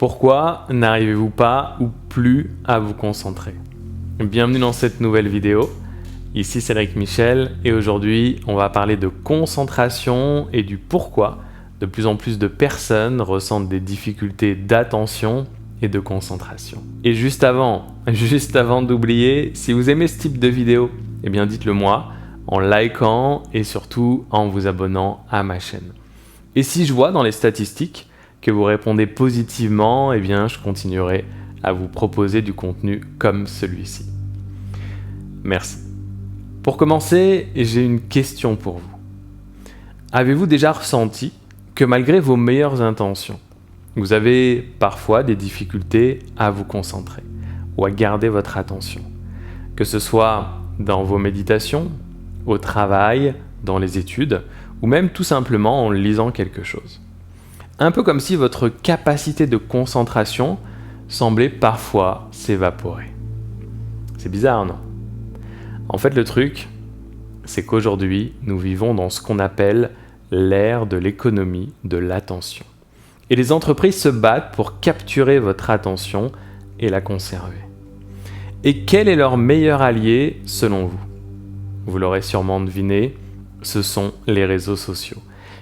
Pourquoi n'arrivez-vous pas ou plus à vous concentrer? Bienvenue dans cette nouvelle vidéo. Ici Cédric Michel et aujourd'hui on va parler de concentration et du pourquoi de plus en plus de personnes ressentent des difficultés d'attention et de concentration. Et juste avant d'oublier, si vous aimez ce type de vidéo, eh bien dites-le moi en likant et surtout en vous abonnant à ma chaîne. Et si je vois dans les statistiques que vous répondez positivement, eh bien je continuerai à vous proposer du contenu comme celui-ci. Merci. Pour commencer, j'ai une question pour vous. Avez-vous déjà ressenti que malgré vos meilleures intentions, vous avez parfois des difficultés à vous concentrer ou à garder votre attention? Que ce soit dans vos méditations, au travail, dans les études, ou même tout simplement en lisant quelque chose. Un peu comme si votre capacité de concentration semblait parfois s'évaporer. C'est bizarre, non? En fait, le truc, c'est qu'aujourd'hui, nous vivons dans ce qu'on appelle l'ère de l'économie de l'attention. Et les entreprises se battent pour capturer votre attention et la conserver. Et quel est leur meilleur allié selon vous? Vous l'aurez sûrement deviné, ce sont les réseaux sociaux.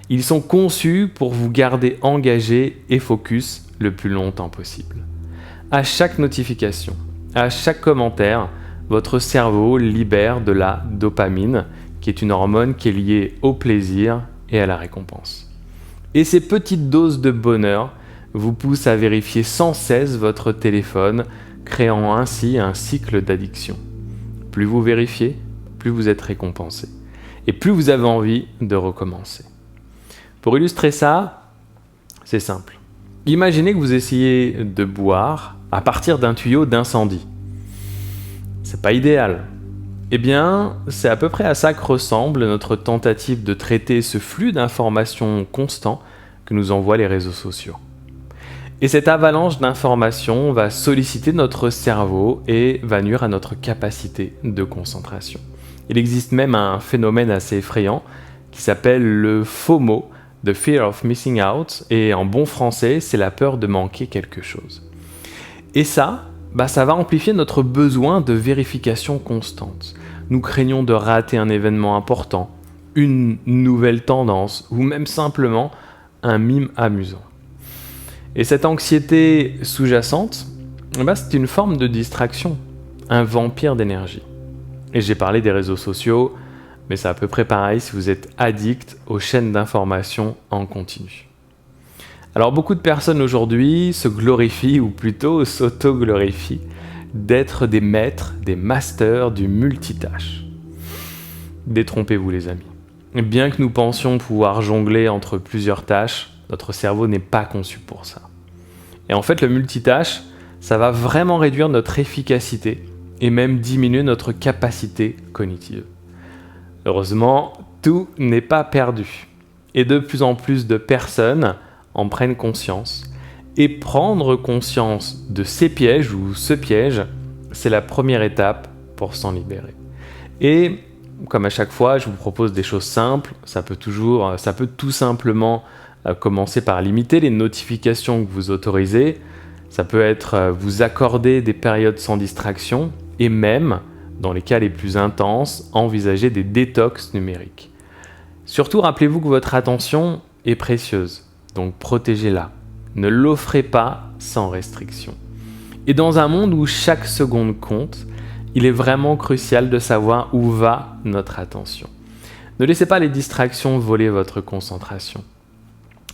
Ils sont conçus pour vous garder engagé et focus le plus longtemps possible. À chaque notification, à chaque commentaire, votre cerveau libère de la dopamine, qui est une hormone qui est liée au plaisir et à la récompense. Et ces petites doses de bonheur vous poussent à vérifier sans cesse votre téléphone, créant ainsi un cycle d'addiction. Plus vous vérifiez, plus vous êtes récompensé. Et plus vous avez envie de recommencer. Pour illustrer ça, c'est simple. Imaginez que vous essayez de boire à partir d'un tuyau d'incendie. C'est pas idéal. Eh bien, c'est à peu près à ça que ressemble notre tentative de traiter ce flux d'informations constant que nous envoient les réseaux sociaux. Et cette avalanche d'informations va solliciter notre cerveau et va nuire à notre capacité de concentration. Il existe même un phénomène assez effrayant qui s'appelle le FOMO, The Fear of Missing Out, et en bon français, c'est la peur de manquer quelque chose. Et ça va amplifier notre besoin de vérification constante. Nous craignons de rater un événement important, une nouvelle tendance, ou même simplement un mime amusant. Et cette anxiété sous-jacente, c'est une forme de distraction, un vampire d'énergie. Et j'ai parlé des réseaux sociaux, mais c'est à peu près pareil si vous êtes addict aux chaînes d'information en continu. Alors beaucoup de personnes aujourd'hui se glorifient, ou plutôt s'auto-glorifient, d'être des maîtres, des masters du multitâche. Détrompez-vous les amis. Bien que nous pensions pouvoir jongler entre plusieurs tâches, notre cerveau n'est pas conçu pour ça. Et en fait, le multitâche, ça va vraiment réduire notre efficacité et même diminuer notre capacité cognitive. Heureusement, tout n'est pas perdu. Et de plus en plus de personnes en prennent conscience. Et prendre conscience de ces pièges ou ce piège, c'est la première étape pour s'en libérer. Et comme à chaque fois, je vous propose des choses simples. Ça peut tout simplement commencer par limiter les notifications que vous autorisez. Ça peut être vous accorder des périodes sans distraction et même, dans les cas les plus intenses, envisager des détox numériques. Surtout, rappelez-vous que votre attention est précieuse, donc protégez-la. Ne l'offrez pas sans restriction. Et dans un monde où chaque seconde compte, il est vraiment crucial de savoir où va notre attention. Ne laissez pas les distractions voler votre concentration.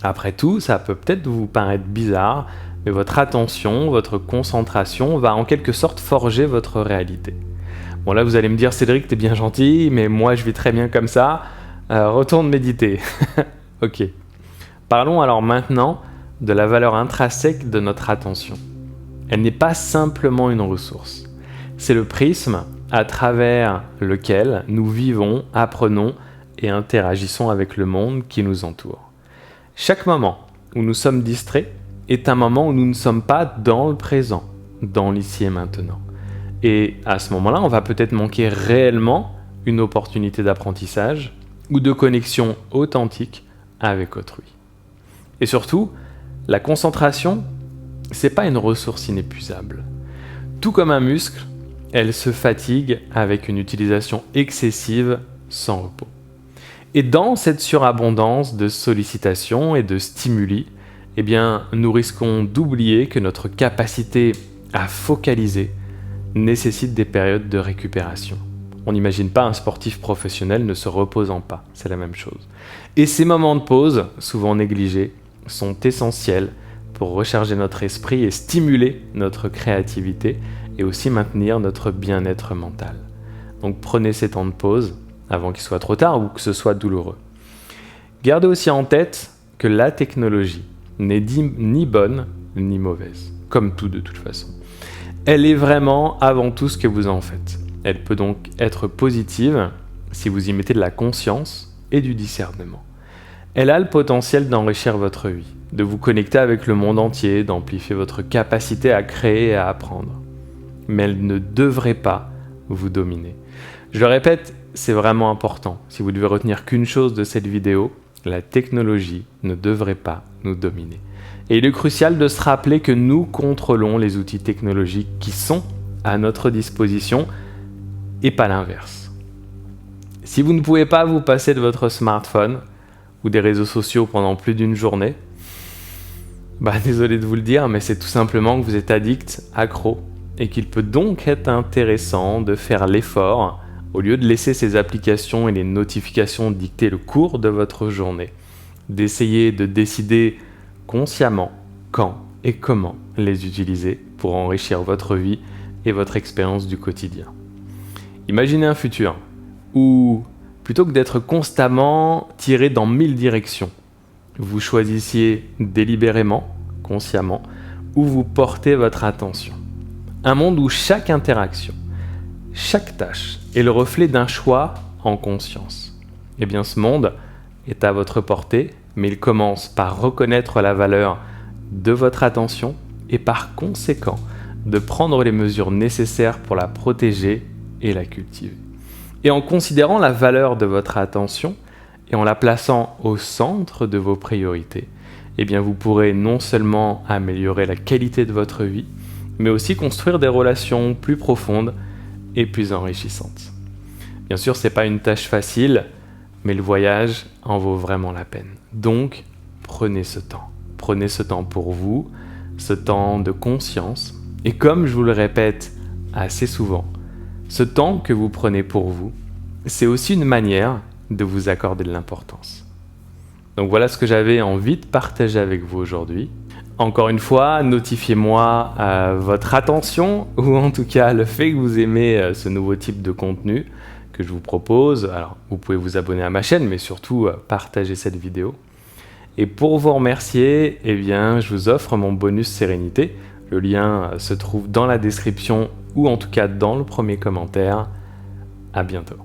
Après tout, ça peut peut-être vous paraître bizarre, mais votre attention, votre concentration va en quelque sorte forger votre réalité. Bon là, vous allez me dire, Cédric, t'es bien gentil, mais moi je vis très bien comme ça. Retourne méditer. Ok. Parlons alors maintenant de la valeur intrinsèque de notre attention. Elle n'est pas simplement une ressource. C'est le prisme à travers lequel nous vivons, apprenons et interagissons avec le monde qui nous entoure. Chaque moment où nous sommes distraits est un moment où nous ne sommes pas dans le présent, dans l'ici et maintenant. Et à ce moment-là, on va peut-être manquer réellement une opportunité d'apprentissage ou de connexion authentique avec autrui. Et surtout, la concentration, c'est pas une ressource inépuisable. Tout comme un muscle, elle se fatigue avec une utilisation excessive sans repos. Et dans cette surabondance de sollicitations et de stimuli, eh bien, nous risquons d'oublier que notre capacité à focaliser nécessite des périodes de récupération. On n'imagine pas un sportif professionnel ne se reposant pas, c'est la même chose. Et ces moments de pause, souvent négligés, sont essentiels pour recharger notre esprit et stimuler notre créativité et aussi maintenir notre bien-être mental. Donc prenez ces temps de pause avant qu'il soit trop tard ou que ce soit douloureux. Gardez aussi en tête que la technologie n'est ni bonne ni mauvaise, comme tout de toute façon. Elle est vraiment avant tout ce que vous en faites. Elle peut donc être positive si vous y mettez de la conscience et du discernement. Elle a le potentiel d'enrichir votre vie, de vous connecter avec le monde entier, d'amplifier votre capacité à créer et à apprendre. Mais elle ne devrait pas vous dominer. Je le répète, c'est vraiment important. Si vous devez retenir qu'une chose de cette vidéo, la technologie ne devrait pas nous dominer. Et il est crucial de se rappeler que nous contrôlons les outils technologiques qui sont à notre disposition et pas l'inverse. Si vous ne pouvez pas vous passer de votre smartphone ou des réseaux sociaux pendant plus d'une journée, désolé de vous le dire, mais c'est tout simplement que vous êtes addict, accro, et qu'il peut donc être intéressant de faire l'effort, au lieu de laisser ces applications et les notifications dicter le cours de votre journée, d'essayer de décider consciemment quand et comment les utiliser pour enrichir votre vie et votre expérience du quotidien. Imaginez un futur où, plutôt que d'être constamment tiré dans 1000 directions, vous choisissiez délibérément, consciemment, où vous portez votre attention. Un monde où chaque interaction, chaque tâche est le reflet d'un choix en conscience. Eh bien, ce monde est à votre portée, mais il commence par reconnaître la valeur de votre attention et par conséquent de prendre les mesures nécessaires pour la protéger et la cultiver. Et en considérant la valeur de votre attention et en la plaçant au centre de vos priorités, eh bien vous pourrez non seulement améliorer la qualité de votre vie, mais aussi construire des relations plus profondes et plus enrichissantes. Bien sûr, ce n'est pas une tâche facile, mais le voyage en vaut vraiment la peine. Donc, prenez ce temps. Prenez ce temps pour vous, ce temps de conscience. Et comme je vous le répète assez souvent, ce temps que vous prenez pour vous, c'est aussi une manière de vous accorder de l'importance. Donc voilà ce que j'avais envie de partager avec vous aujourd'hui. Encore une fois, notifiez-moi votre attention ou en tout cas le fait que vous aimez ce nouveau type de contenu que je vous propose. Alors, vous pouvez vous abonner à ma chaîne, mais surtout partager cette vidéo. Et pour vous remercier, eh bien, je vous offre mon bonus sérénité. Le lien se trouve dans la description ou en tout cas dans le premier commentaire. À bientôt.